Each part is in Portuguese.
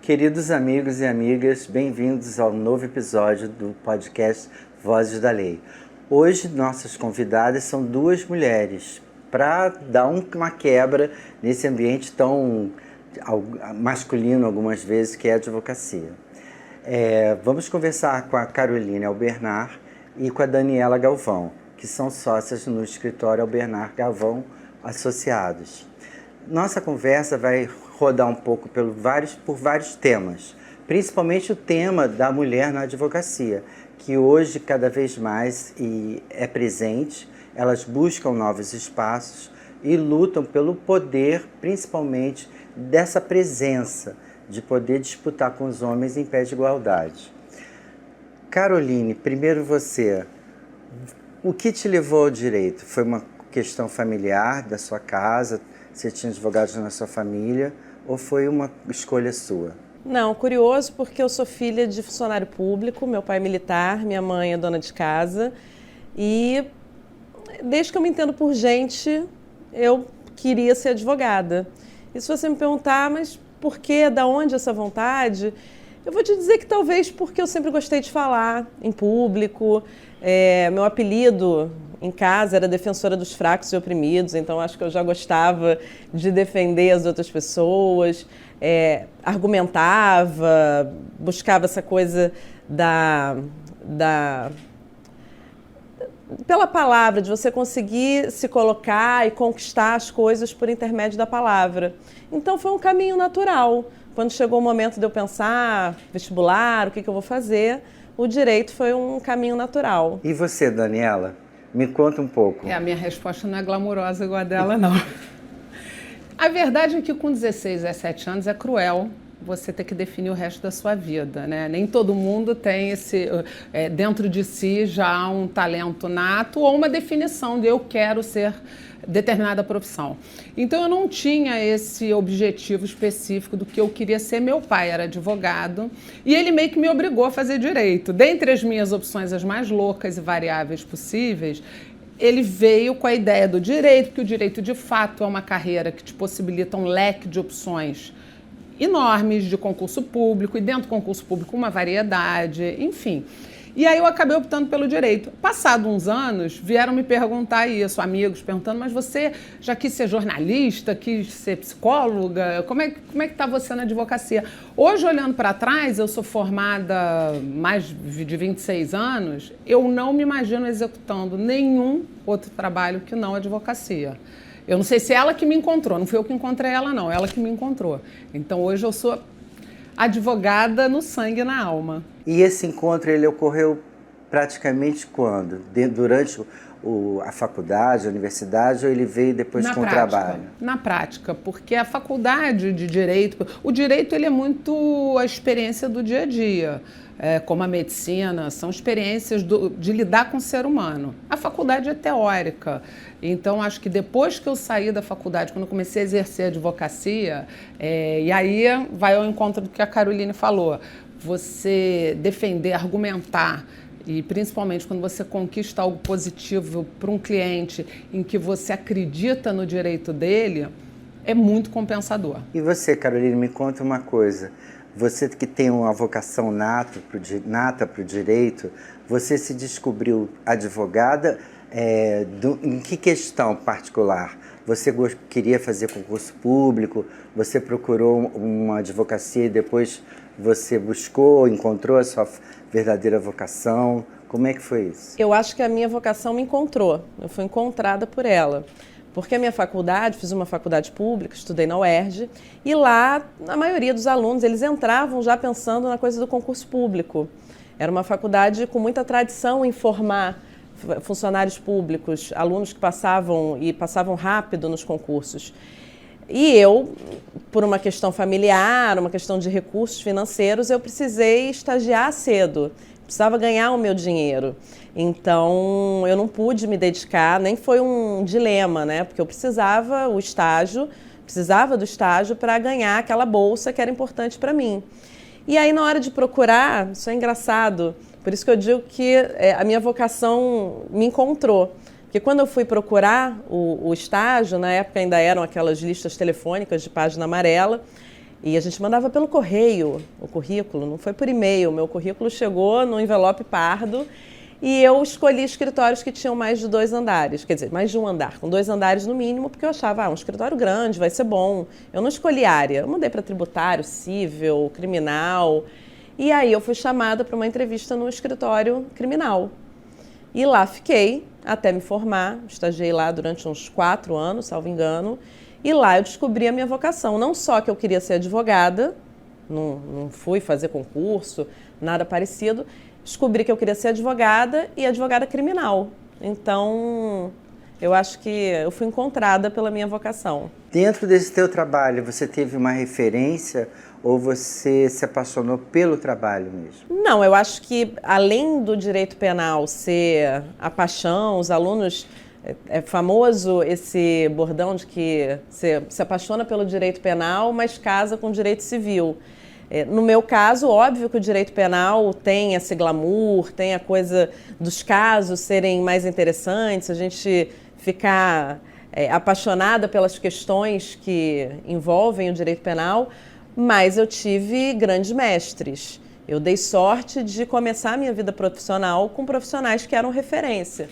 Queridos amigos e amigas, bem-vindos ao novo episódio do podcast Vozes da Lei. Hoje, nossas convidadas são duas mulheres, para dar uma quebra nesse ambiente tão masculino, algumas vezes, que é a advocacia. Vamos conversar com a Caroline Albernaz e com a Daniela Galvão, que são sócias no escritório Albernaz Galvão Associados. Nossa conversa vai rodar um pouco por vários temas, principalmente o tema da mulher na advocacia, que hoje cada vez mais é presente. Elas buscam novos espaços e lutam pelo poder, principalmente dessa presença, de poder disputar com os homens em pé de igualdade. Caroline, primeiro você, o que te levou ao direito? Foi uma questão familiar da sua casa? Você tinha advogados na sua família ou foi uma escolha sua? Não, curioso porque eu sou filha de funcionário público, meu pai é militar, minha mãe é dona de casa e desde que eu me entendo por gente, eu queria ser advogada. E se você me perguntar, mas por que, da onde essa vontade? Eu vou te dizer que talvez porque eu sempre gostei de falar em público. Meu apelido em casa era defensora dos fracos e oprimidos, então acho que eu já gostava de defender as outras pessoas, argumentava, buscava essa coisa pela palavra, de você conseguir se colocar e conquistar as coisas por intermédio da palavra. Então foi um caminho natural. Quando chegou o momento de eu pensar, vestibular, o que eu vou fazer, o direito foi um caminho natural. E você, Daniela? Me conta um pouco. A minha resposta não é glamurosa igual a dela, não. A verdade é que com 16, 17 anos é cruel você ter que definir o resto da sua vida, né? Nem todo mundo tem dentro de si já um talento nato ou uma definição de eu quero ser determinada profissão. Então eu não tinha esse objetivo específico do que eu queria ser. Meu pai era advogado e ele meio que me obrigou a fazer direito. Dentre as minhas opções, as mais loucas e variáveis possíveis, ele veio com a ideia do direito, que o direito de fato é uma carreira que te possibilita um leque de opções enormes de concurso público, e dentro do concurso público uma variedade, enfim. E aí eu acabei optando pelo direito. Passado uns anos, vieram me perguntar isso, amigos perguntando, mas você já quis ser jornalista, quis ser psicóloga? Como é que está você na advocacia? Hoje, olhando para trás, eu sou formada mais de 26 anos, eu não me imagino executando nenhum outro trabalho que não advocacia. Eu não sei se é ela que me encontrou, não fui eu que encontrei ela, não, ela que me encontrou. Então, hoje eu sou advogada no sangue e na alma. E esse encontro, ele ocorreu praticamente quando? Durante a faculdade, a universidade, ou ele veio depois com o trabalho? Na prática, porque a faculdade de Direito... O Direito ele é muito a experiência do dia a dia, como a medicina, são experiências de lidar com o ser humano. A faculdade é teórica. Então, acho que depois que eu saí da faculdade, quando eu comecei a exercer a advocacia, e aí vai ao encontro do que a Caroline falou, você defender, argumentar, e principalmente quando você conquista algo positivo para um cliente em que você acredita no direito dele, é muito compensador. E você, Caroline, me conta uma coisa. Você que tem uma vocação nata para o direito, você se descobriu advogada em que questão particular? Você queria fazer concurso público? Você procurou uma advocacia e depois você buscou, encontrou a sua verdadeira vocação? Como é que foi isso? Eu acho que a minha vocação me encontrou. Eu fui encontrada por ela. Porque a minha faculdade, fiz uma faculdade pública, estudei na UERJ, e lá a maioria dos alunos, eles entravam já pensando na coisa do concurso público. Era uma faculdade com muita tradição em formar funcionários públicos, alunos que passavam rápido nos concursos. E eu, por uma questão familiar, uma questão de recursos financeiros, eu precisei estagiar cedo. Precisava ganhar o meu dinheiro. Então, eu não pude me dedicar, nem foi um dilema, né? Porque eu precisava do estágio para ganhar aquela bolsa que era importante para mim. E aí, na hora de procurar, isso é engraçado, por isso que eu digo que a minha vocação me encontrou. Porque quando eu fui procurar o estágio, na época ainda eram aquelas listas telefônicas de página amarela, E a gente mandava pelo correio o currículo, não foi por e-mail. Meu currículo chegou no envelope pardo e eu escolhi escritórios que tinham mais de 2 andares, quer dizer, mais de um andar, com 2 andares no mínimo, porque eu achava, um escritório grande, vai ser bom. Eu não escolhi área, eu mandei para tributário, civil, criminal. E aí eu fui chamada para uma entrevista no escritório criminal. E lá fiquei até me formar, estagiei lá durante uns 4 anos, salvo engano, e lá eu descobri a minha vocação. Não só que eu queria ser advogada, não fui fazer concurso, nada parecido, descobri que eu queria ser advogada e advogada criminal. Então, eu acho que eu fui encontrada pela minha vocação. Dentro desse teu trabalho, você teve uma referência ou você se apaixonou pelo trabalho mesmo? Não, eu acho que além do direito penal ser a paixão, os alunos... É famoso esse bordão de que você se apaixona pelo direito penal, mas casa com o direito civil. No meu caso, óbvio que o direito penal tem esse glamour, tem a coisa dos casos serem mais interessantes, a gente ficar apaixonada pelas questões que envolvem o direito penal, mas eu tive grandes mestres. Eu dei sorte de começar a minha vida profissional com profissionais que eram referência.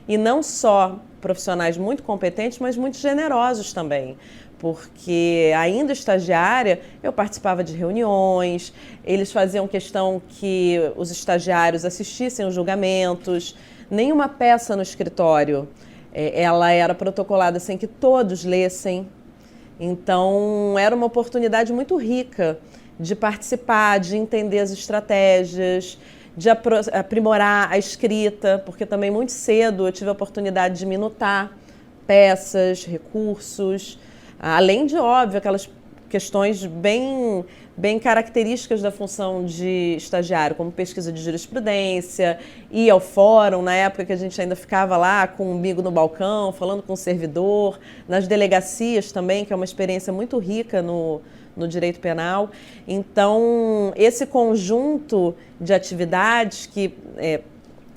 E não só profissionais muito competentes, mas muito generosos também. Porque, ainda estagiária, eu participava de reuniões, eles faziam questão que os estagiários assistissem aos julgamentos. Nenhuma peça no escritório ela era protocolada sem que todos lessem. Então, era uma oportunidade muito rica de participar, de entender as estratégias, de aprimorar a escrita, porque também muito cedo eu tive a oportunidade de minutar peças, recursos, além de, óbvio, aquelas questões bem características da função de estagiário, como pesquisa de jurisprudência, ir ao fórum, na época que a gente ainda ficava lá com o umbigo no balcão, falando com o servidor, nas delegacias também, que é uma experiência muito rica no direito penal. Então, esse conjunto de atividades que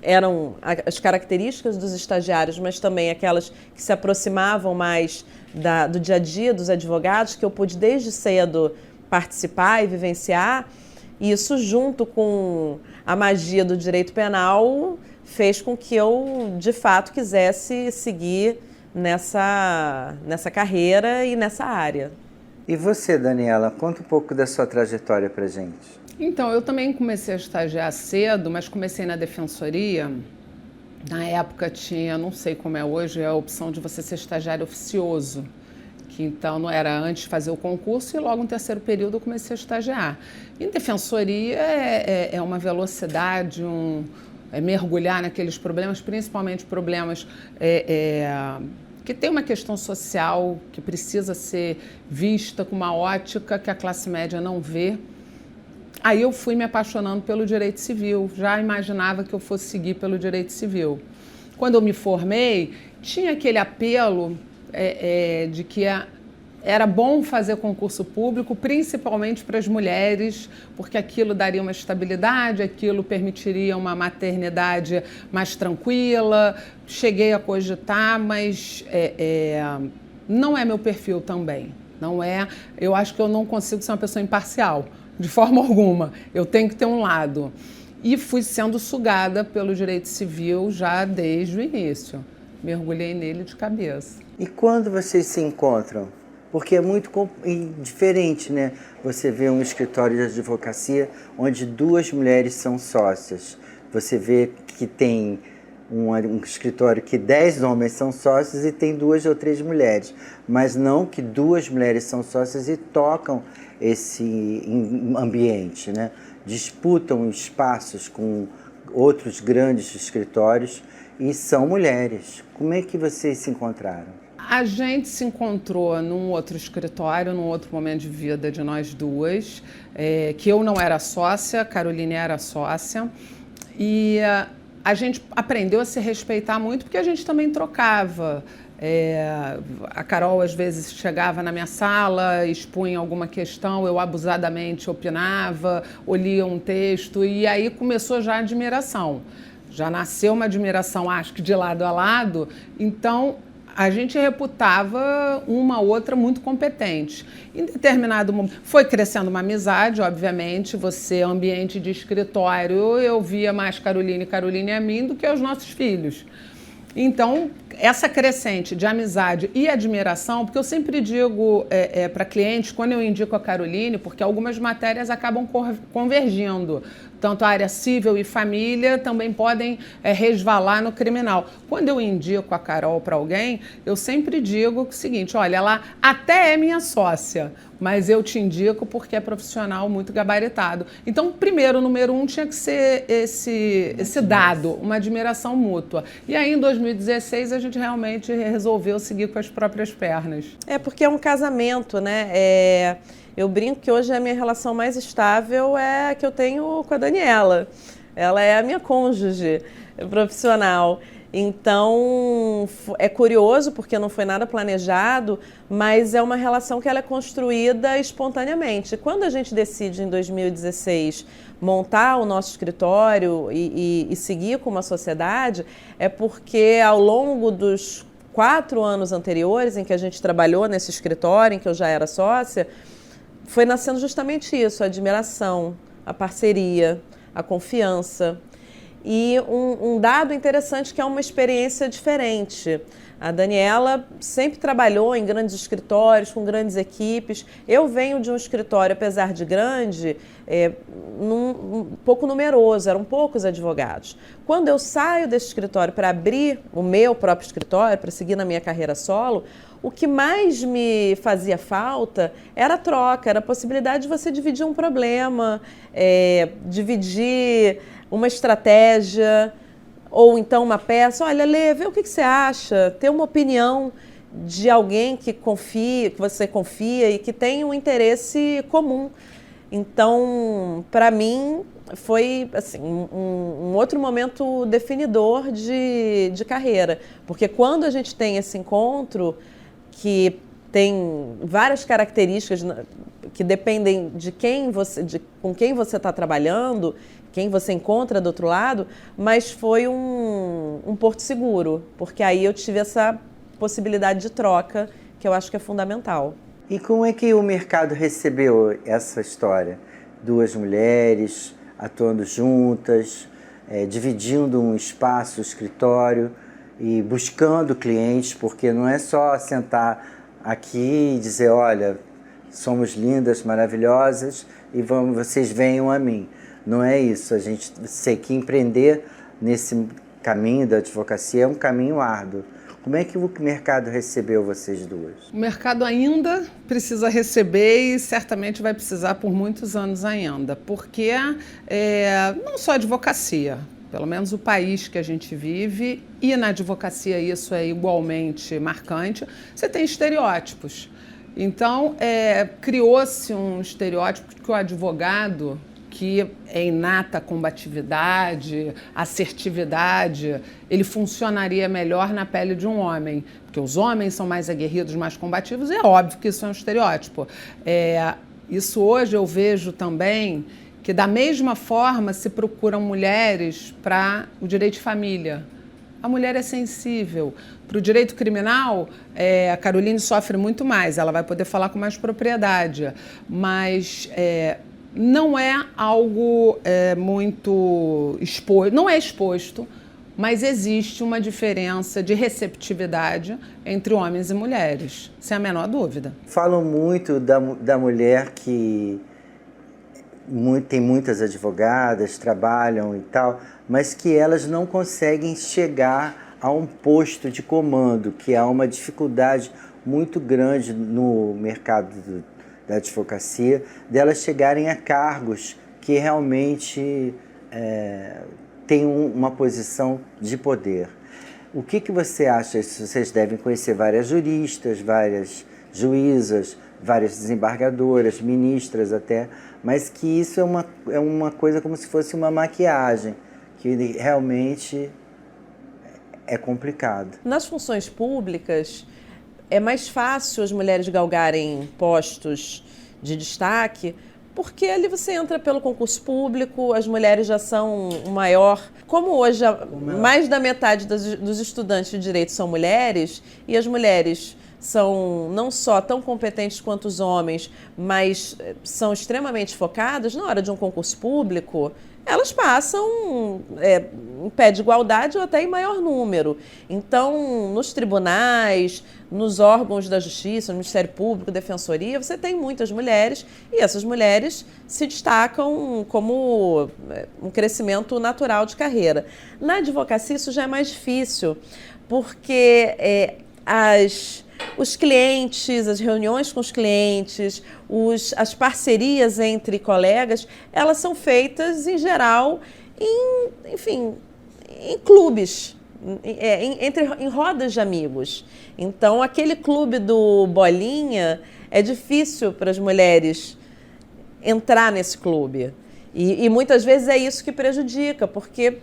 eram as características dos estagiários, mas também aquelas que se aproximavam mais do dia a dia dos advogados, que eu pude desde cedo participar e vivenciar, isso junto com a magia do direito penal fez com que eu, de fato, quisesse seguir nessa carreira e nessa área. E você, Daniela, conta um pouco da sua trajetória pra gente. Então, eu também comecei a estagiar cedo, mas comecei na defensoria. Na época tinha, não sei como é hoje, a opção de você ser estagiário oficioso, que então não era antes de fazer o concurso e logo no terceiro período eu comecei a estagiar. Em defensoria é uma velocidade, mergulhar naqueles problemas, principalmente problemas que tem uma questão social que precisa ser vista com uma ótica que a classe média não vê. Aí eu fui me apaixonando pelo direito civil, já imaginava que eu fosse seguir pelo direito civil. Quando eu me formei, tinha aquele apelo de que era bom fazer concurso público, principalmente para as mulheres, porque aquilo daria uma estabilidade, aquilo permitiria uma maternidade mais tranquila. Cheguei a cogitar, mas não é meu perfil também. Não é. Eu acho que eu não consigo ser uma pessoa imparcial, de forma alguma. Eu tenho que ter um lado. E fui sendo sugada pelo direito civil já desde o início. Mergulhei nele de cabeça. E quando vocês se encontram? Porque é muito diferente, né? Você vê um escritório de advocacia onde 2 mulheres são sócias. Você vê que tem um escritório que 10 homens são sócios e tem 2 ou 3 mulheres. Mas não que 2 mulheres são sócias e tocam esse ambiente, né? Disputam espaços com outros grandes escritórios e são mulheres. Como é que vocês se encontraram? A gente se encontrou num outro escritório, num outro momento de vida de nós duas, que eu não era sócia, a Caroline era sócia, e a gente aprendeu a se respeitar muito porque a gente também trocava. A Carol às vezes chegava na minha sala, expunha alguma questão, eu abusadamente opinava, ou lia um texto, e aí começou já a admiração. Já nasceu uma admiração, acho que de lado a lado, então a gente reputava uma outra muito competente. Em determinado momento, foi crescendo uma amizade, obviamente, você, ambiente de escritório, eu via mais Caroline e a mim do que os nossos filhos. Então, essa crescente de amizade e admiração, porque eu sempre digo para clientes, quando eu indico a Caroline, porque algumas matérias acabam convergindo, tanto a área civil e família também podem resvalar no criminal. Quando eu indico a Carol para alguém, eu sempre digo o seguinte, olha, ela até é minha sócia, mas eu te indico porque é profissional muito gabaritado. Então, primeiro, número 1, tinha que ser esse dado, uma admiração mútua. E aí, em 2016, a gente realmente resolveu seguir com as próprias pernas. É porque é um casamento, né? Eu brinco que hoje a minha relação mais estável é a que eu tenho com a Daniela. Ela é a minha cônjuge profissional. Então, é curioso porque não foi nada planejado, mas é uma relação que ela é construída espontaneamente. Quando a gente decide, em 2016, montar o nosso escritório e seguir com uma sociedade, é porque ao longo dos 4 anos anteriores em que a gente trabalhou nesse escritório, em que eu já era sócia, foi nascendo justamente isso, a admiração, a parceria, a confiança. E um dado interessante que é uma experiência diferente. A Daniela sempre trabalhou em grandes escritórios, com grandes equipes. Eu venho de um escritório, apesar de grande, um pouco numeroso, eram poucos advogados. Quando eu saio desse escritório para abrir o meu próprio escritório, para seguir na minha carreira solo, o que mais me fazia falta era a troca, era a possibilidade de você dividir um problema, dividir uma estratégia, ou então uma peça. Olha, Lê, vê o que você acha, ter uma opinião de alguém que você confia e que tem um interesse comum. Então, para mim, foi assim, um outro momento definidor de carreira, porque quando a gente tem esse encontro, que tem várias características que dependem com quem você está trabalhando, quem você encontra do outro lado, mas foi um porto seguro, porque aí eu tive essa possibilidade de troca, que eu acho que é fundamental. E como é que o mercado recebeu essa história? 2 mulheres atuando juntas, dividindo um espaço, escritório e buscando clientes, porque não é só sentar aqui e dizer, olha, somos lindas, maravilhosas e vocês venham a mim. Não é isso, a gente tem que empreender nesse caminho da advocacia, é um caminho árduo. Como é que o mercado recebeu vocês duas? O mercado ainda precisa receber e certamente vai precisar por muitos anos ainda, porque não só a advocacia, pelo menos o país que a gente vive, e na advocacia isso é igualmente marcante, você tem estereótipos. Então, criou-se um estereótipo que o advogado, que é inata combatividade, assertividade, ele funcionaria melhor na pele de um homem, porque os homens são mais aguerridos, mais combativos, e é óbvio que isso é um estereótipo. Isso hoje eu vejo também que, da mesma forma, se procuram mulheres para o direito de família. A mulher é sensível. Para o direito criminal, a Caroline sofre muito mais, ela vai poder falar com mais propriedade, mas não é algo muito exposto, não é exposto, mas existe uma diferença de receptividade entre homens e mulheres, sem a menor dúvida. Falam muito da mulher que tem muitas advogadas, trabalham e tal, mas que elas não conseguem chegar a um posto de comando, que há uma dificuldade muito grande no mercado da advocacia, delas chegarem a cargos que realmente têm uma posição de poder. O que você acha? Vocês devem conhecer várias juristas, várias juízas, várias desembargadoras, ministras até, mas que isso é uma coisa como se fosse uma maquiagem, que realmente é complicado. Nas funções públicas, é mais fácil as mulheres galgarem postos de destaque Porque ali você entra pelo concurso público, as mulheres já são o maior. Como hoje mais da metade dos estudantes de direito são mulheres, e as mulheres são não só tão competentes quanto os homens, mas são extremamente focadas, na hora de um concurso público, elas passam em pé de igualdade ou até em maior número. Então, nos tribunais, nos órgãos da justiça, no Ministério Público, Defensoria, você tem muitas mulheres e essas mulheres se destacam como um crescimento natural de carreira. Na advocacia, isso já é mais difícil, porque os clientes, as reuniões com os clientes, as parcerias entre colegas, elas são feitas, em geral, em clubes, em rodas de amigos. Então, aquele clube do Bolinha, é difícil para as mulheres entrar nesse clube. E muitas vezes é isso que prejudica, porque,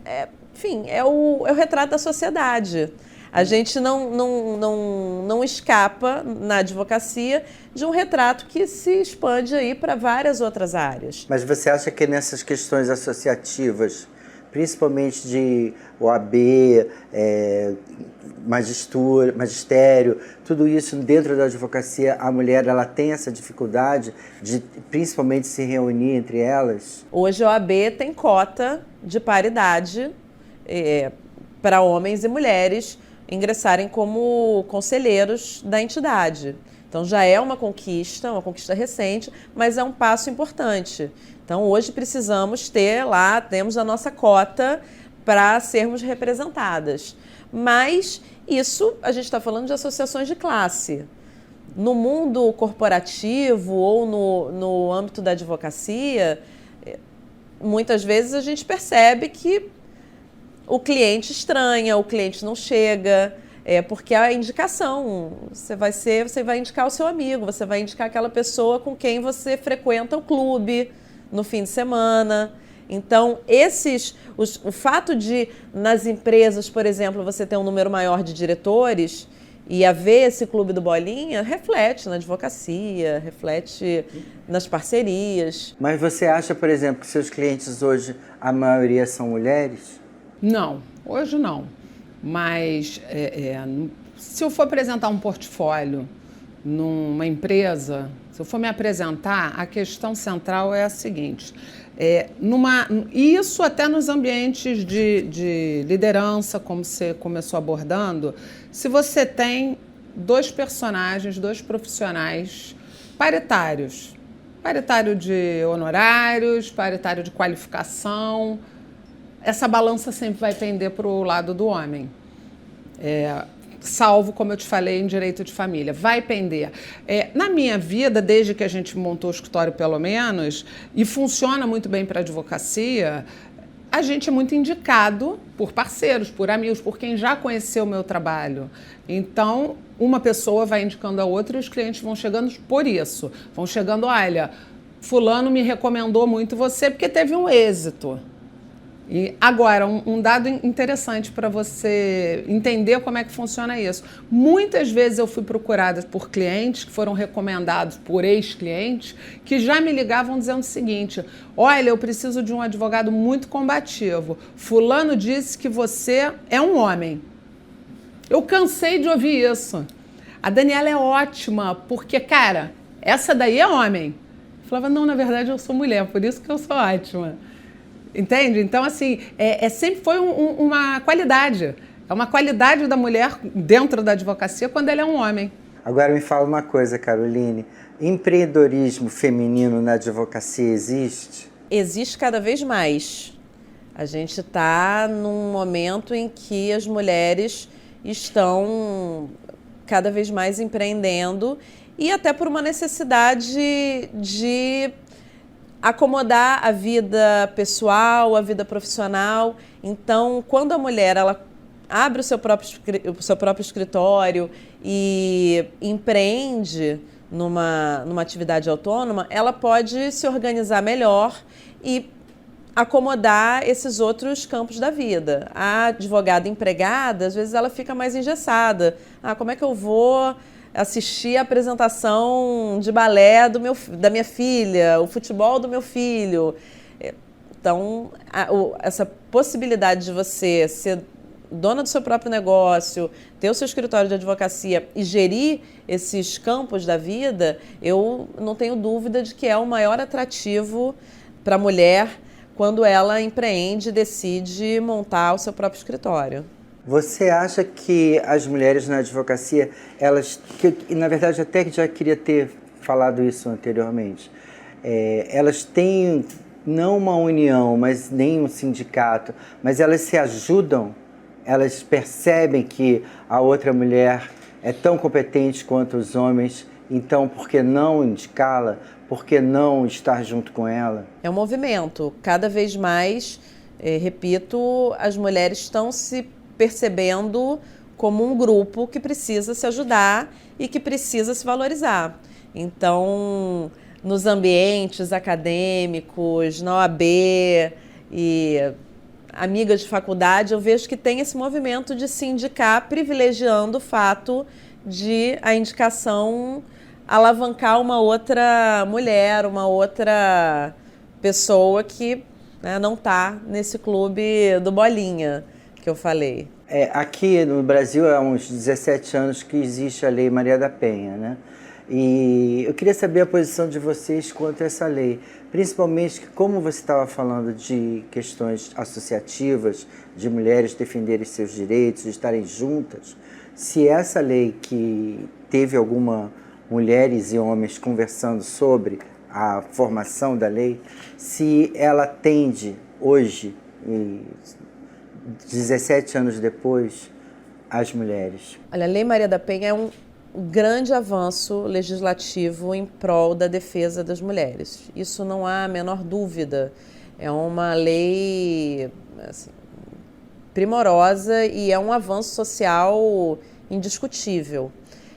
é o retrato da sociedade. A gente não escapa, na advocacia, de um retrato que se expande aí para várias outras áreas. Mas você acha que nessas questões associativas, principalmente de OAB, magistério, tudo isso dentro da advocacia, a mulher ela tem essa dificuldade de principalmente se reunir entre elas? Hoje a OAB tem cota de paridade para homens e mulheres ingressarem como conselheiros da entidade. Então já é uma conquista recente, mas é um passo importante. Então hoje temos a nossa cota para sermos representadas. Mas isso a gente está falando de associações de classe. No mundo corporativo ou no âmbito da advocacia, muitas vezes a gente percebe que o cliente estranha, o cliente não chega, porque a indicação, você vai indicar o seu amigo, você vai indicar aquela pessoa com quem você frequenta o clube no fim de semana. Então, o fato de, nas empresas, por exemplo, você ter um número maior de diretores e haver esse clube do Bolinha, reflete na advocacia, reflete nas parcerias. Mas você acha, por exemplo, que seus clientes hoje, a maioria são mulheres? Não, hoje não. Mas se eu for apresentar um portfólio numa empresa, se eu for me apresentar, a questão central é a seguinte. Isso até nos ambientes de liderança, como você começou abordando, se você tem dois profissionais paritários, paritário de honorários, paritário de qualificação, essa balança sempre vai pender para o lado do homem. Salvo, como eu te falei, em direito de família. Vai pender. Na minha vida, desde que a gente montou o escritório, pelo menos, e funciona muito bem para a advocacia, a gente é muito indicado por parceiros, por amigos, por quem já conheceu o meu trabalho. Então, uma pessoa vai indicando a outra e os clientes vão chegando por isso. Vão chegando, olha, fulano me recomendou muito você porque teve um êxito. E agora, um dado interessante para você entender como é que funciona isso. Muitas vezes eu fui procurada por clientes que foram recomendados por ex-clientes que já me ligavam dizendo o seguinte: olha, eu preciso de um advogado muito combativo. Fulano disse que você é um homem. Eu cansei de ouvir isso. A Daniela é ótima, porque, cara, essa daí é homem. Eu falava, não, na verdade eu sou mulher, por isso que eu sou ótima. Entende? Então, assim, sempre foi uma qualidade. É uma qualidade da mulher dentro da advocacia quando ela é um homem. Agora me fala uma coisa, Caroline. Empreendedorismo feminino na advocacia existe? Existe cada vez mais. A gente está num momento em que as mulheres estão cada vez mais empreendendo e até por uma necessidade de acomodar a vida pessoal, a vida profissional. Então, quando a mulher ela abre o seu próprio escritório e empreende numa atividade autônoma, ela pode se organizar melhor e acomodar esses outros campos da vida. A advogada empregada, às vezes, ela fica mais engessada. Como é que eu vou assistir a apresentação de balé da minha filha, o futebol do meu filho. Então, essa possibilidade de você ser dona do seu próprio negócio, ter o seu escritório de advocacia e gerir esses campos da vida, eu não tenho dúvida de que é o maior atrativo para a mulher quando ela empreende e decide montar o seu próprio escritório. Você acha que as mulheres na advocacia, na verdade até que já queria ter falado isso anteriormente, elas têm não uma união, mas nem um sindicato, mas elas se ajudam, elas percebem que a outra mulher é tão competente quanto os homens, então por que não indicá-la? Por que não estar junto com ela? É um movimento. Cada vez mais, repito, as mulheres estão se percebendo como um grupo que precisa se ajudar e que precisa se valorizar. Então, nos ambientes acadêmicos, na OAB e amigas de faculdade, eu vejo que tem esse movimento de se indicar, privilegiando o fato de a indicação alavancar uma outra mulher, uma outra pessoa que, né, não está nesse clube do Bolinha que eu falei. Aqui no Brasil há uns 17 anos que existe a Lei Maria da Penha, né? E eu queria saber a posição de vocês quanto a essa lei, principalmente como você estava falando de questões associativas, de mulheres defenderem seus direitos, de estarem juntas, se essa lei que teve alguma mulheres e homens conversando sobre a formação da lei, se ela atende hoje, 17 anos depois, às mulheres. Olha, a Lei Maria da Penha é um grande avanço legislativo em prol da defesa das mulheres. Isso não há a menor dúvida. É uma lei assim, primorosa e é um avanço social indiscutível.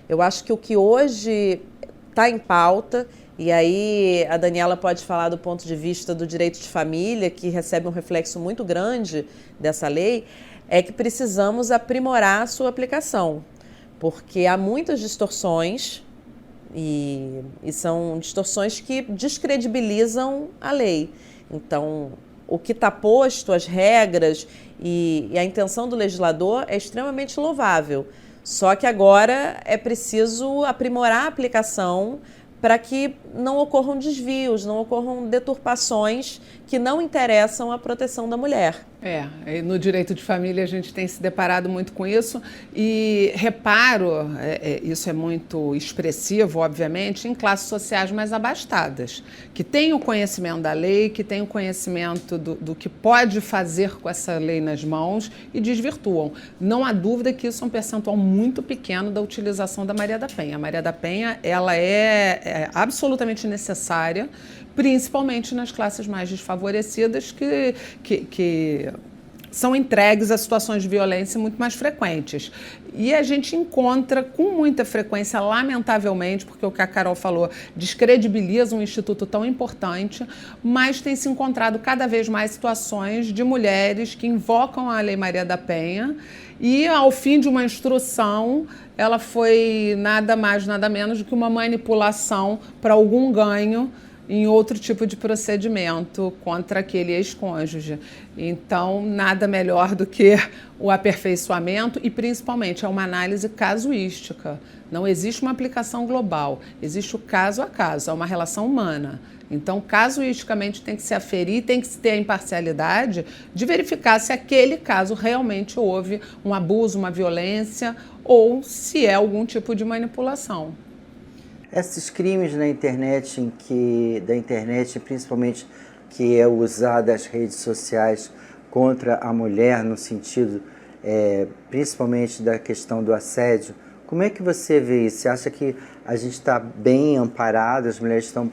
Eu acho que o que hoje está em pauta, e aí a Daniela pode falar do ponto de vista do direito de família, que recebe um reflexo muito grande dessa lei, é que precisamos aprimorar a sua aplicação, porque há muitas distorções e são distorções que descredibilizam a lei. Então, o que está posto, as regras e a intenção do legislador é extremamente louvável. Só que agora é preciso aprimorar a aplicação para que não ocorram desvios, não ocorram deturpações que não interessam à proteção da mulher. No direito de família a gente tem se deparado muito com isso e reparo, isso é muito expressivo, obviamente, em classes sociais mais abastadas, que têm o conhecimento da lei, que têm o conhecimento do que pode fazer com essa lei nas mãos e desvirtuam. Não há dúvida que isso é um percentual muito pequeno da utilização da Maria da Penha. A Maria da Penha, ela é absolutamente necessária, principalmente nas classes mais desfavorecidas que são entregues a situações de violência muito mais frequentes. E a gente encontra com muita frequência, lamentavelmente, porque o que a Carol falou descredibiliza um instituto tão importante, mas tem se encontrado cada vez mais situações de mulheres que invocam a Lei Maria da Penha e, ao fim de uma instrução, ela foi nada mais, nada menos do que uma manipulação para algum ganho em outro tipo de procedimento contra aquele ex-cônjuge. Então, nada melhor do que o aperfeiçoamento e, principalmente, é uma análise casuística. Não existe uma aplicação global, existe o caso a caso, é uma relação humana. Então, casuisticamente, tem que se aferir, tem que se ter a imparcialidade de verificar se aquele caso realmente houve um abuso, uma violência ou se é algum tipo de manipulação. Esses crimes na internet, principalmente que é usada as redes sociais contra a mulher, no sentido principalmente da questão do assédio, como é que você vê isso? Você acha que a gente está bem amparado, as mulheres estão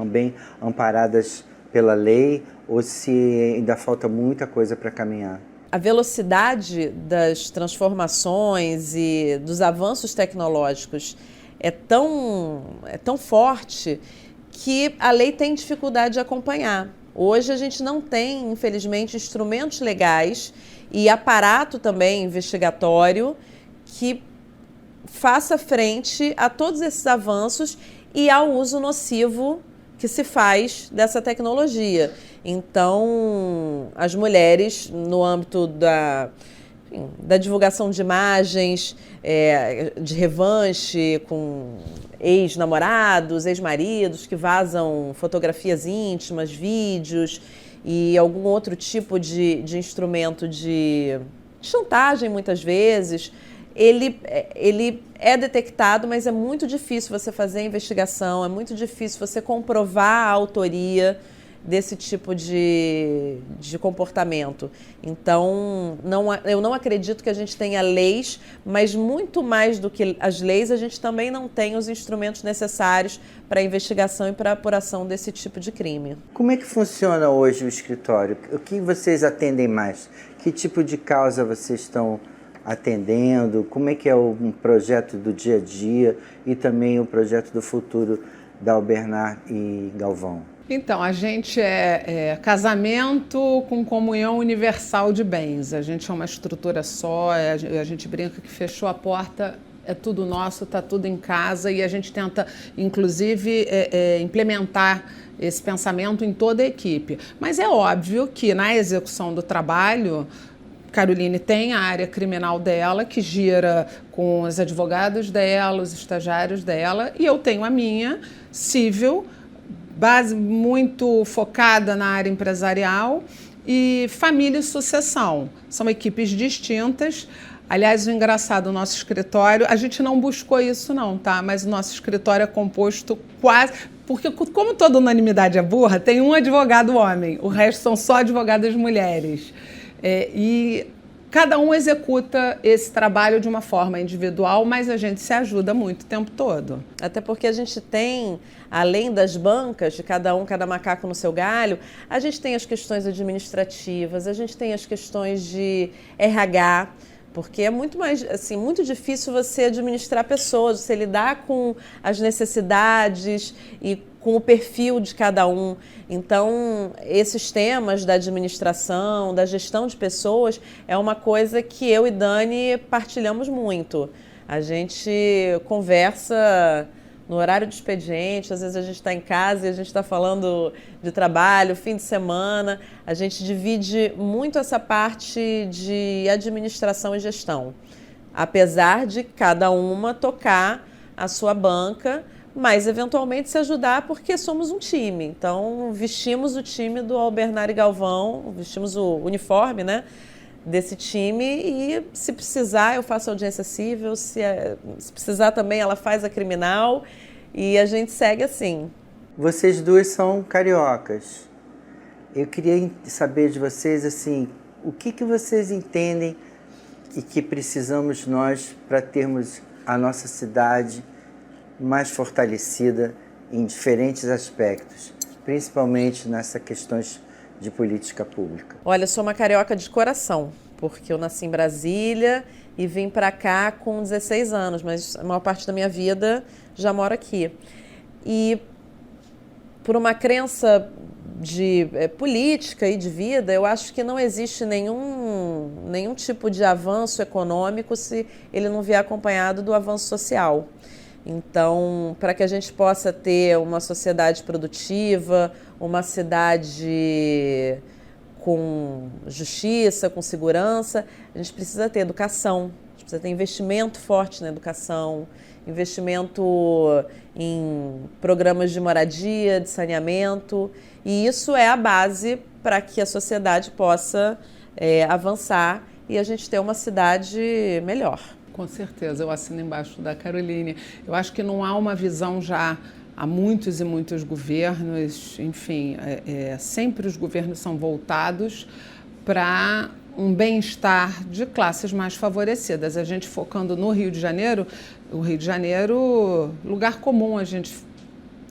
bem amparadas pela lei, ou se ainda falta muita coisa para caminhar? A velocidade das transformações e dos avanços tecnológicos é tão forte que a lei tem dificuldade de acompanhar. Hoje a gente não tem, infelizmente, instrumentos legais e aparato também investigatório que faça frente a todos esses avanços e ao uso nocivo que se faz dessa tecnologia. Então, as mulheres, no âmbito da divulgação de imagens, de revanche com ex-namorados, ex-maridos que vazam fotografias íntimas, vídeos e algum outro tipo de instrumento de chantagem, muitas vezes, ele é detectado, mas é muito difícil você fazer a investigação, é muito difícil você comprovar a autoria desse tipo de comportamento. Então, eu não acredito que a gente tenha leis, mas muito mais do que as leis, a gente também não tem os instrumentos necessários para a investigação e para a apuração desse tipo de crime. Como é que funciona hoje o escritório? O que vocês atendem mais? Que tipo de causa vocês estão atendendo? Como é que é um projeto do dia a dia e também o projeto do futuro da Albernaz e Galvão? Então, a gente é casamento com comunhão universal de bens. A gente é uma estrutura só, a gente brinca que fechou a porta, é tudo nosso, está tudo em casa, e a gente tenta, inclusive, implementar esse pensamento em toda a equipe. Mas é óbvio que na execução do trabalho, Caroline tem a área criminal dela, que gira com os advogados dela, os estagiários dela, e eu tenho a minha, civil, base muito focada na área empresarial, e família e sucessão. São equipes distintas. Aliás, o engraçado do nosso escritório, a gente não buscou isso não, tá? Mas o nosso escritório é composto quase... Porque como toda unanimidade é burra, tem um advogado homem, o resto são só advogadas mulheres. E cada um executa esse trabalho de uma forma individual, mas a gente se ajuda muito o tempo todo. Até porque a gente tem, além das bancas, de cada macaco no seu galho, a gente tem as questões administrativas, a gente tem as questões de RH, porque é muito mais, assim, muito difícil você administrar pessoas, você lidar com as necessidades e com o perfil de cada um. Então, esses temas da administração, da gestão de pessoas, é uma coisa que eu e Dani partilhamos muito. A gente conversa no horário de expediente, às vezes a gente está em casa e a gente está falando de trabalho, fim de semana. A gente divide muito essa parte de administração e gestão, apesar de cada uma tocar a sua banca, mas eventualmente se ajudar porque somos um time. Então, vestimos o time do Albernaz e Galvão, vestimos o uniforme, né, desse time, e se precisar eu faço audiência civil, se precisar também ela faz a criminal, e a gente segue assim. Vocês duas são cariocas. Eu queria saber de vocês, assim, o que vocês entendem e que precisamos nós para termos a nossa cidade mais fortalecida em diferentes aspectos, principalmente nessas questões de política pública. Olha, eu sou uma carioca de coração, porque eu nasci em Brasília e vim para cá com 16 anos, mas a maior parte da minha vida já moro aqui. E por uma crença de política e de vida, eu acho que não existe nenhum tipo de avanço econômico se ele não vier acompanhado do avanço social. Então, para que a gente possa ter uma sociedade produtiva, uma cidade com justiça, com segurança, a gente precisa ter educação, a gente precisa ter investimento forte na educação, investimento em programas de moradia, de saneamento, e isso é a base para que a sociedade possa avançar e a gente ter uma cidade melhor. Com certeza, eu assino embaixo da Caroline. Eu acho que não há uma visão já há muitos e muitos governos, enfim, sempre os governos são voltados para um bem-estar de classes mais favorecidas. A gente focando no Rio de Janeiro, o Rio de Janeiro, lugar comum a gente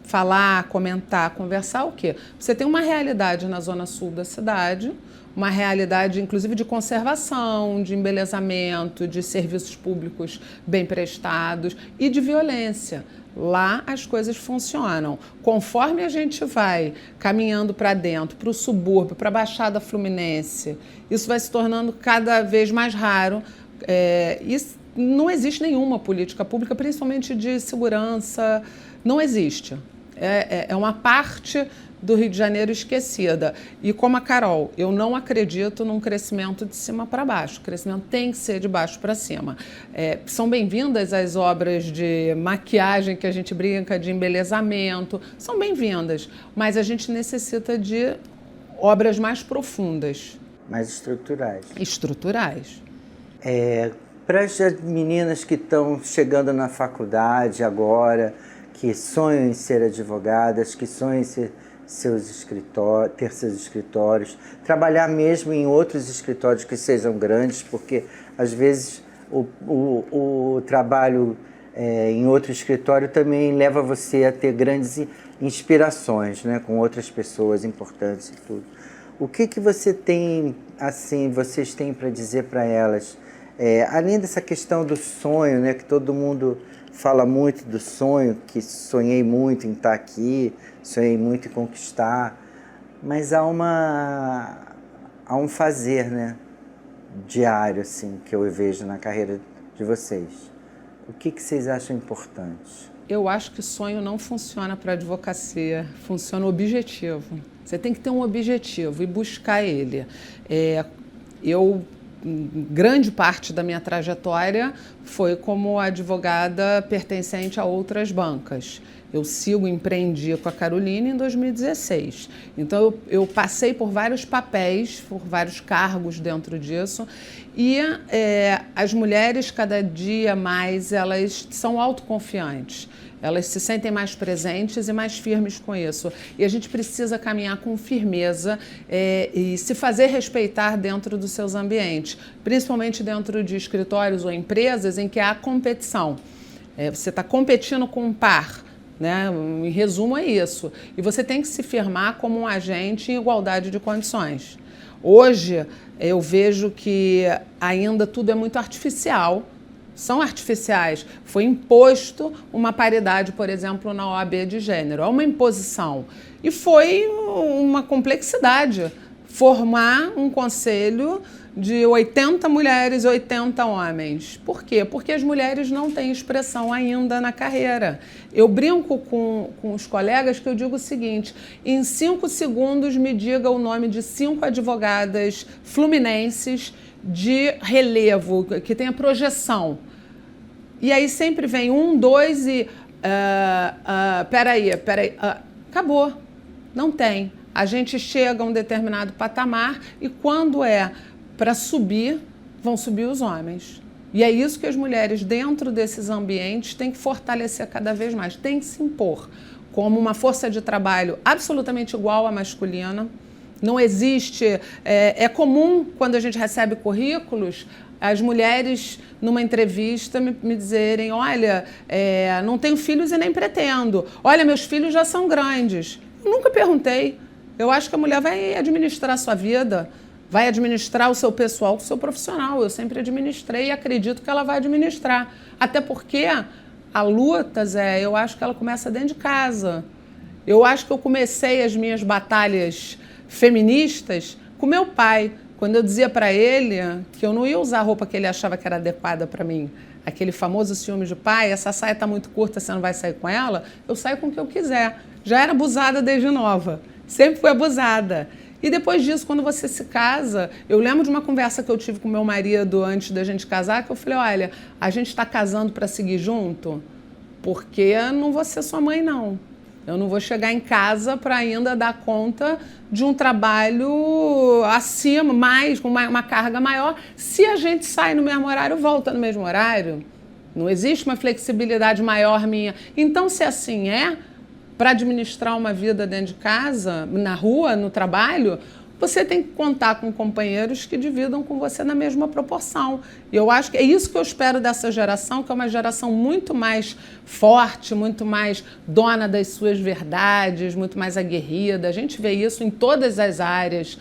falar, comentar, conversar o quê? Você tem uma realidade na zona sul da cidade, uma realidade, inclusive, de conservação, de embelezamento, de serviços públicos bem prestados e de violência. Lá as coisas funcionam. Conforme a gente vai caminhando para dentro, para o subúrbio, para a Baixada Fluminense, isso vai se tornando cada vez mais raro. E não existe nenhuma política pública, principalmente de segurança, não existe. É uma parte do Rio de Janeiro esquecida. E como a Carol, eu não acredito num crescimento de cima para baixo. O crescimento tem que ser de baixo para cima. São bem-vindas as obras de maquiagem que a gente brinca, de embelezamento, são bem-vindas, mas a gente necessita de obras mais profundas. Mais estruturais. Estruturais. Para as meninas que estão chegando na faculdade agora, que sonham em ser advogadas, que sonham em ter seus escritórios, trabalhar mesmo em outros escritórios que sejam grandes, porque às vezes o trabalho em outro escritório também leva você a ter grandes inspirações, né, com outras pessoas importantes e tudo. O que você tem, assim, vocês têm para dizer para elas, além dessa questão do sonho, né, que todo mundo fala muito do sonho, que sonhei muito em estar aqui, sonhei muito em conquistar, mas há um fazer, né, diário, assim, que eu vejo na carreira de vocês. O que vocês acham importante? Eu acho que sonho não funciona para advocacia, funciona o objetivo. Você tem que ter um objetivo e buscar ele. Grande parte da minha trajetória foi como advogada pertencente a outras bancas. Eu empreendi com a Caroline em 2016. Então, eu passei por vários papéis, por vários cargos dentro disso. E as mulheres, cada dia mais, elas são autoconfiantes. Elas se sentem mais presentes e mais firmes com isso. E a gente precisa caminhar com firmeza e se fazer respeitar dentro dos seus ambientes, principalmente dentro de escritórios ou empresas em que há competição. Você está competindo com um par, né? Em resumo, é isso. E você tem que se firmar como um agente em igualdade de condições. Hoje, eu vejo que ainda tudo é muito artificial. São artificiais. Foi imposto uma paridade, por exemplo, na OAB de gênero. É uma imposição. E foi uma complexidade formar um conselho de 80 mulheres e 80 homens. Por quê? Porque as mulheres não têm expressão ainda na carreira. Eu brinco com os colegas que eu digo o seguinte: em 5 segundos me diga o nome de 5 advogadas fluminenses de relevo, que tenha projeção. E aí sempre vem 1, 2 e... peraí, acabou. Não tem. A gente chega a um determinado patamar e quando para subir, vão subir os homens. E é isso que as mulheres dentro desses ambientes têm que fortalecer cada vez mais, têm que se impor como uma força de trabalho absolutamente igual à masculina. Não existe... É comum, quando a gente recebe currículos, as mulheres, numa entrevista, me dizerem: olha, não tenho filhos e nem pretendo. Olha, meus filhos já são grandes. Eu nunca perguntei. Eu acho que a mulher vai administrar a sua vida, vai administrar o seu pessoal com o seu profissional. Eu sempre administrei e acredito que ela vai administrar. Até porque a luta, Zé, eu acho que ela começa dentro de casa. Eu acho que eu comecei as minhas batalhas feministas com meu pai, quando eu dizia para ele que eu não ia usar a roupa que ele achava que era adequada para mim. Aquele famoso ciúme de pai: essa saia está muito curta, você não vai sair com ela? Eu saio com o que eu quiser. Já era abusada desde nova, sempre fui abusada. E depois disso, quando você se casa, eu lembro de uma conversa que eu tive com meu marido antes da gente casar, que eu falei: olha, a gente está casando para seguir junto? Porque eu não vou ser sua mãe, não. Eu não vou chegar em casa para ainda dar conta de um trabalho acima, com uma carga maior. Se a gente sai no mesmo horário, volta no mesmo horário. Não existe uma flexibilidade maior minha. Então, se assim para administrar uma vida dentro de casa, na rua, no trabalho, você tem que contar com companheiros que dividam com você na mesma proporção. E eu acho que é isso que eu espero dessa geração, que é uma geração muito mais forte, muito mais dona das suas verdades, muito mais aguerrida. A gente vê isso em todas as áreas.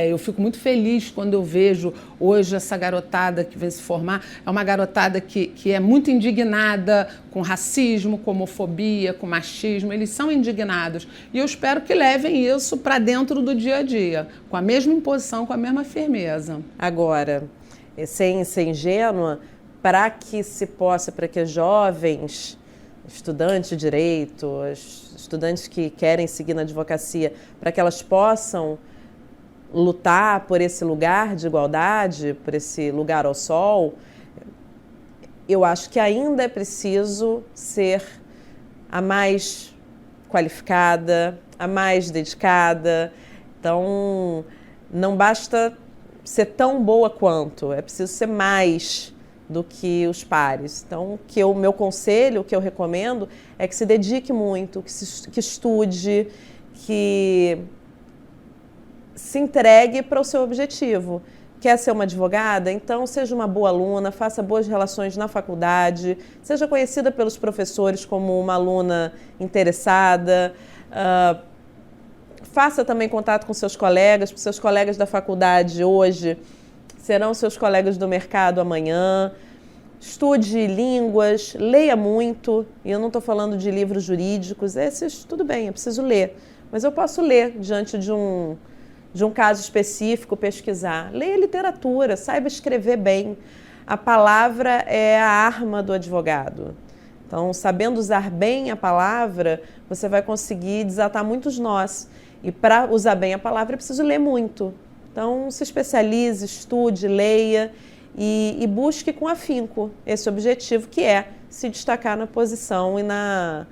Eu fico muito feliz quando eu vejo hoje essa garotada que vem se formar. É uma garotada que é muito indignada com racismo, com homofobia, com machismo. Eles são indignados. E eu espero que levem isso para dentro do dia a dia, com a mesma imposição, com a mesma firmeza. Agora, sem ser ingênua, para que se possa, para que jovens, estudantes de direito, estudantes que querem seguir na advocacia, para que elas possam lutar por esse lugar de igualdade, por esse lugar ao sol, eu acho que ainda é preciso ser a mais qualificada, a mais dedicada. Então, não basta ser tão boa quanto, é preciso ser mais do que os pares. Então, o meu conselho, o que eu recomendo, é que se dedique muito, que estude, que se entregue para o seu objetivo. Quer ser uma advogada? Então, seja uma boa aluna, faça boas relações na faculdade, seja conhecida pelos professores como uma aluna interessada, faça também contato com seus colegas, porque seus colegas da faculdade hoje serão seus colegas do mercado amanhã. Estude línguas, leia muito, e eu não estou falando de livros jurídicos, esses tudo bem, eu preciso ler, mas eu posso ler diante de um caso específico, pesquisar. Leia literatura, saiba escrever bem. A palavra é a arma do advogado. Então, sabendo usar bem a palavra, você vai conseguir desatar muitos nós. E para usar bem a palavra, é preciso ler muito. Então, se especialize, estude, leia e busque com afinco esse objetivo, que é se destacar na posição e na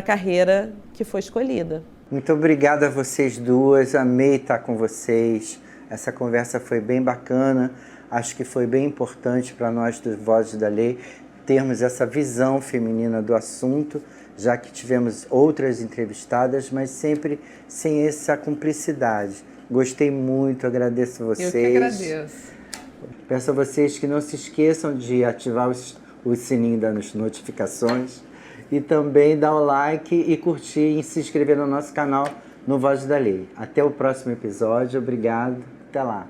carreira que foi escolhida. Muito obrigada a vocês duas, amei estar com vocês. Essa conversa foi bem bacana, acho que foi bem importante para nós do Vozes da Lei termos essa visão feminina do assunto, já que tivemos outras entrevistadas, mas sempre sem essa cumplicidade. Gostei muito, agradeço a vocês. Eu que agradeço. Peço a vocês que não se esqueçam de ativar o sininho das notificações e também dar o like e curtir e se inscrever no nosso canal no Vozes da Lei. Até o próximo episódio, obrigado, até lá.